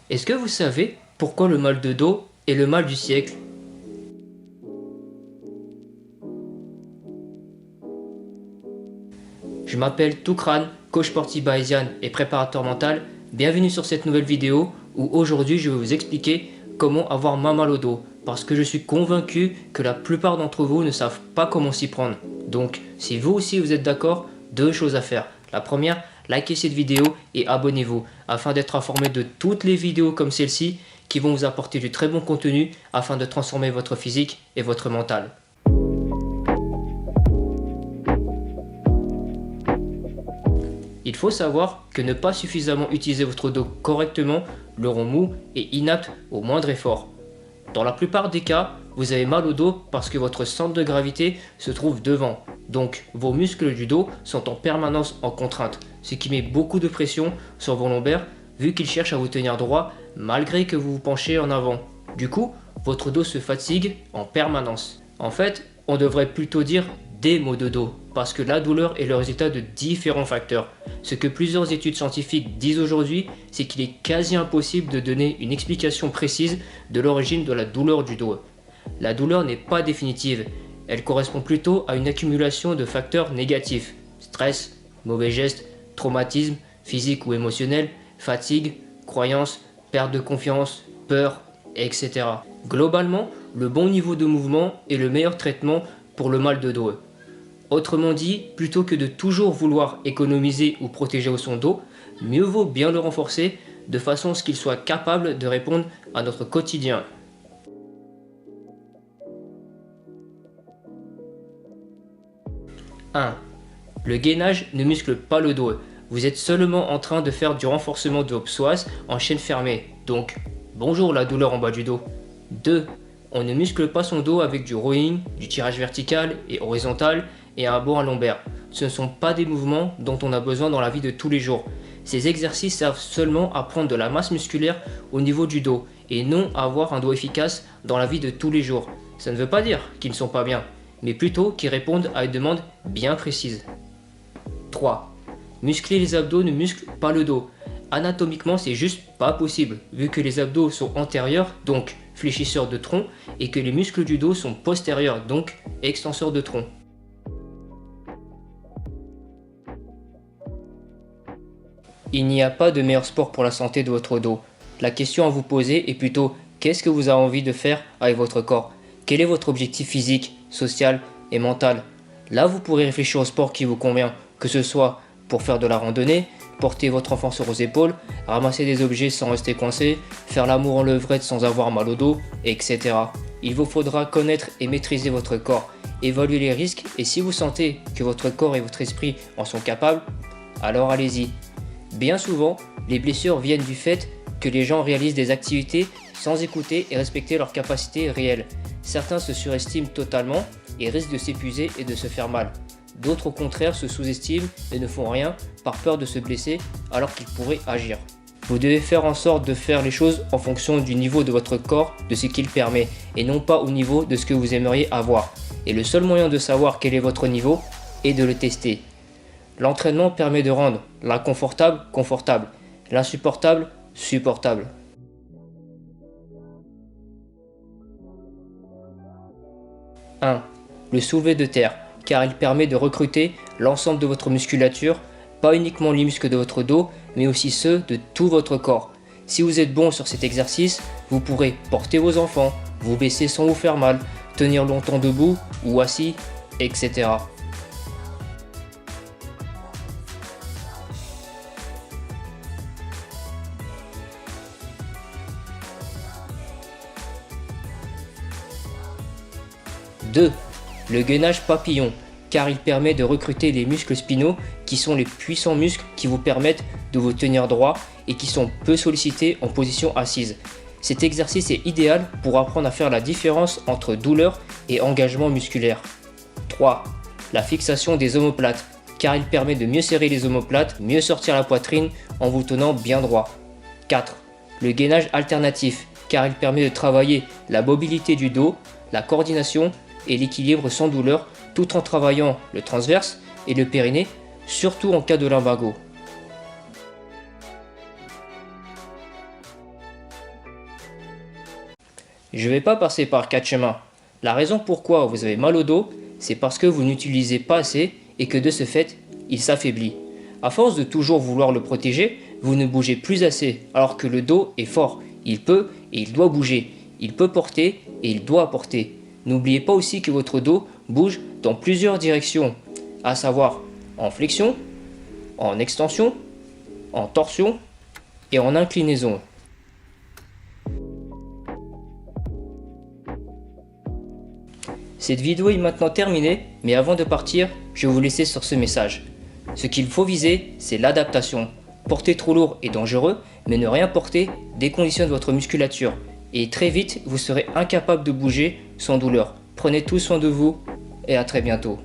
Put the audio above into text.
Est-ce que vous savez pourquoi le mal de dos est le mal du siècle? Je m'appelle Toukran, coach sportif bayésian et préparateur mental. Bienvenue sur cette nouvelle vidéo où aujourd'hui je vais vous expliquer comment avoir moins mal au dos. Parce que je suis convaincu que la plupart d'entre vous ne savent pas comment s'y prendre. Donc si vous aussi vous êtes d'accord, deux choses à faire. La première, likez cette vidéo et abonnez-vous afin d'être informé de toutes les vidéos comme celle-ci qui vont vous apporter du très bon contenu afin de transformer votre physique et votre mental. Il faut savoir que ne pas suffisamment utiliser votre dos correctement le rend mou et inapte au moindre effort. Dans la plupart des cas, vous avez mal au dos parce que votre centre de gravité se trouve devant. Donc vos muscles du dos sont en permanence en contrainte, ce qui met beaucoup de pression sur vos lombaires vu qu'ils cherchent à vous tenir droit malgré que vous vous penchez en avant. Du coup, votre dos se fatigue en permanence. En fait, on devrait plutôt dire des maux de dos, parce que la douleur est le résultat de différents facteurs. Ce que plusieurs études scientifiques disent aujourd'hui, c'est qu'il est quasi impossible de donner une explication précise de l'origine de la douleur du dos. La douleur n'est pas définitive, elle correspond plutôt à une accumulation de facteurs négatifs. Stress, mauvais gestes, traumatisme, physique ou émotionnel, fatigue, croyances, perte de confiance, peur, etc. Globalement, le bon niveau de mouvement est le meilleur traitement pour le mal de dos. Autrement dit, plutôt que de toujours vouloir économiser ou protéger son dos, mieux vaut bien le renforcer de façon à ce qu'il soit capable de répondre à notre quotidien. « 1. Le gainage ne muscle pas le dos. Vous êtes seulement en train de faire du renforcement de vos psoas en chaîne fermée. Donc, bonjour la douleur en bas du dos. 2. On ne muscle pas son dos avec du rowing, du tirage vertical et horizontal et un banc à lombaire. Ce ne sont pas des mouvements dont on a besoin dans la vie de tous les jours. Ces exercices servent seulement à prendre de la masse musculaire au niveau du dos et non à avoir un dos efficace dans la vie de tous les jours. Ça ne veut pas dire qu'ils ne sont pas bien, mais plutôt qu'ils répondent à une demande bien précise. 3. Muscler les abdos ne muscle pas le dos. Anatomiquement, c'est juste pas possible, vu que les abdos sont antérieurs, donc fléchisseurs de tronc, et que les muscles du dos sont postérieurs, donc extenseurs de tronc. Il n'y a pas de meilleur sport pour la santé de votre dos. La question à vous poser est plutôt qu'est-ce que vous avez envie de faire avec votre corps? Quel est votre objectif physique, social et mental? Là, vous pourrez réfléchir au sport qui vous convient, que ce soit pour faire de la randonnée, porter votre enfant sur vos épaules, ramasser des objets sans rester coincé, faire l'amour en levrette sans avoir mal au dos, etc. Il vous faudra connaître et maîtriser votre corps, évaluer les risques et si vous sentez que votre corps et votre esprit en sont capables, alors allez-y. Bien souvent, les blessures viennent du fait que les gens réalisent des activités sans écouter et respecter leurs capacités réelles. Certains se surestiment totalement et risquent de s'épuiser et de se faire mal. D'autres au contraire se sous-estiment et ne font rien par peur de se blesser alors qu'ils pourraient agir. Vous devez faire en sorte de faire les choses en fonction du niveau de votre corps, de ce qu'il permet, et non pas au niveau de ce que vous aimeriez avoir. Et le seul moyen de savoir quel est votre niveau est de le tester. L'entraînement permet de rendre l'inconfortable confortable, l'insupportable supportable. « 1. Le soulevé de terre, car il permet de recruter l'ensemble de votre musculature, pas uniquement les muscles de votre dos, mais aussi ceux de tout votre corps. Si vous êtes bon sur cet exercice, vous pourrez porter vos enfants, vous baisser sans vous faire mal, tenir longtemps debout ou assis, etc. « 2. Le gainage papillon, car il permet de recruter les muscles spinaux qui sont les puissants muscles qui vous permettent de vous tenir droit et qui sont peu sollicités en position assise. Cet exercice est idéal pour apprendre à faire la différence entre douleur et engagement musculaire. 3. La fixation des omoplates, car il permet de mieux serrer les omoplates, mieux sortir la poitrine en vous tenant bien droit. 4. Le gainage alternatif, car il permet de travailler la mobilité du dos, la coordination et l'équilibre sans douleur tout en travaillant le transverse et le périnée, surtout en cas de lumbago. Je ne vais pas passer par 4 chemins. La raison pourquoi vous avez mal au dos, c'est parce que vous n'utilisez pas assez et que de ce fait, il s'affaiblit. À force de toujours vouloir le protéger, vous ne bougez plus assez, alors que le dos est fort. Il peut et il doit bouger. Il peut porter et il doit porter. N'oubliez pas aussi que votre dos bouge dans plusieurs directions, à savoir en flexion, en extension, en torsion et en inclinaison. Cette vidéo est maintenant terminée, mais avant de partir, je vais vous laisser sur ce message. Ce qu'il faut viser, c'est l'adaptation. Porter trop lourd est dangereux, mais ne rien porter déconditionne votre musculature. Et très vite, vous serez incapable de bouger sans douleur. Prenez tout soin de vous et à très bientôt.